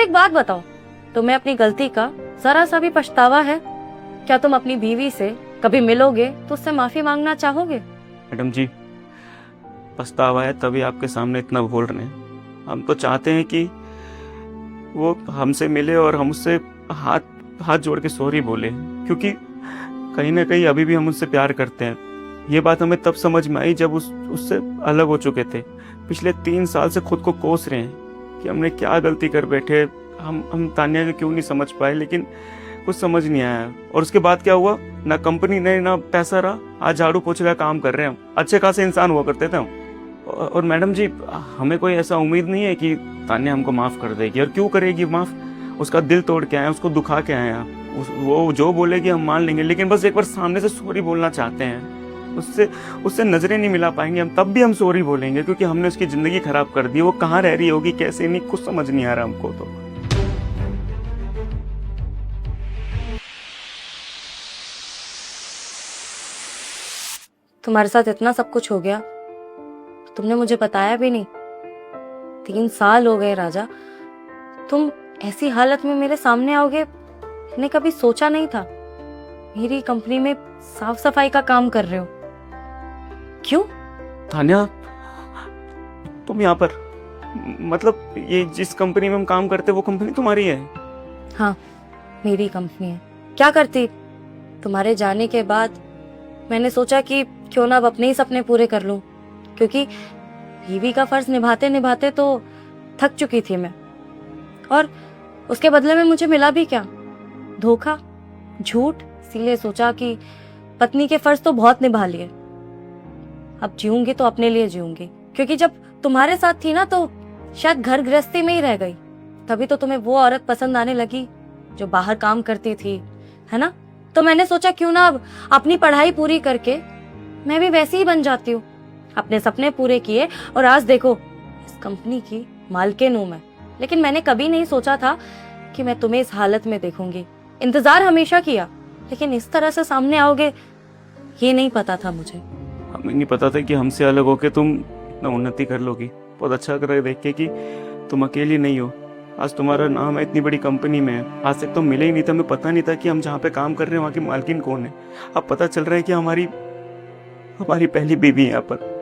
एक बात बताओ, तुम्हें अपनी गलती का जरा सा भी पछतावा है? क्या तुम अपनी बीवी से कभी मिलोगे तो उससे माफी मांगना चाहोगे? मैडम जी, पछतावा है तभी आपके सामने इतना बोल रहे हैं। हम तो चाहते हैं कि वो हमसे मिले और हम उससे हाथ हाथ जोड़ के सॉरी बोले, क्योंकि कहीं ना कहीं अभी भी हम उससे प्यार करते हैं। ये बात हमें तब समझ में आई जब उससे अलग हो चुके थे। पिछले 3 साल से खुद को कोस रहे हैं कि हमने क्या गलती कर बैठे। हम तान्या को क्यों नहीं समझ पाए, लेकिन कुछ समझ नहीं आया। और उसके बाद क्या हुआ, ना कंपनी नहीं ना पैसा रहा। आज झाड़ू पोछे का काम कर रहे हैं हम। अच्छे खासे इंसान हुआ करते थे हम। और मैडम जी, हमें कोई ऐसा उम्मीद नहीं है कि तान्या हमको माफ कर देगी। और क्यों करेगी माफ? उसका दिल तोड़ के आए, उसको दुखा के आए हैं। वो जो बोलेगी हम मान लेंगे, लेकिन बस एक बार सामने से सॉरी बोलना चाहते हैं। उससे नजरें नहीं मिला पाएंगे हम, तब भी हम सॉरी बोलेंगे, क्योंकि हमने उसकी जिंदगी खराब कर दी। वो कहाँ रह रही होगी, कैसे, नहीं कुछ समझ नहीं आ रहा हमको तो। तुम्हारे साथ इतना सब कुछ हो गया, तुमने मुझे बताया भी नहीं। 3 साल हो गए राजा, तुम ऐसी हालत में मेरे सामने आओगे मैंने कभी सोचा नहीं था। मेरी कंपनी में साफ सफाई का काम कर रहे हो, क्यों? तान्या, तुम यहाँ पर, मतलब ये जिस कंपनी में हम काम करते वो कंपनी तुम्हारी है? हाँ, मेरी कंपनी है। क्या करती? तुम्हारे जाने के बाद मैंने सोचा कि क्यों ना अब अपने ही सपने पूरे कर लूं, क्योंकि बीवी का फर्ज निभाते निभाते तो थक चुकी थी मैं। और उसके बदले में मुझे मिला भी क्या? धोखा, झूठ। इसीलिए सोचा कि पत्नी के फर्ज तो बहुत निभा लिए, अब जीऊंगी तो अपने लिए जीऊंगी। क्योंकि जब तुम्हारे साथ थी ना तो शायद घर गृहस्थी में ही रह गई, तभी तो तुम्हें वो औरत पसंद आने लगी जो बाहर काम करती थी, है ना? तो मैंने सोचा क्यों ना अब अपनी पढ़ाई पूरी करके मैं भी वैसी ही बन जाती हूँ। अपने सपने पूरे किए और आज देखो इस कंपनी की मालकिन हूं मैं। लेकिन मैंने कभी नहीं सोचा था कि मैं तुम्हें इस हालत में देखूंगी। इंतजार हमेशा किया, लेकिन इस तरह से सामने आओगे ये नहीं पता था मुझे। हमें नहीं पता था कि हमसे अलग होके तुम इतना उन्नति कर लोगी। बहुत अच्छा लग रहा है देख के कि तुम अकेली नहीं हो। आज तुम्हारा नाम है इतनी बड़ी कंपनी में है। आज तक तो मिले ही नहीं था, हमें पता नहीं था कि हम जहाँ पे काम कर रहे हैं वहाँ की मालकिन कौन है। अब पता चल रहा है कि हमारी पहली बीवी है यहाँ पर।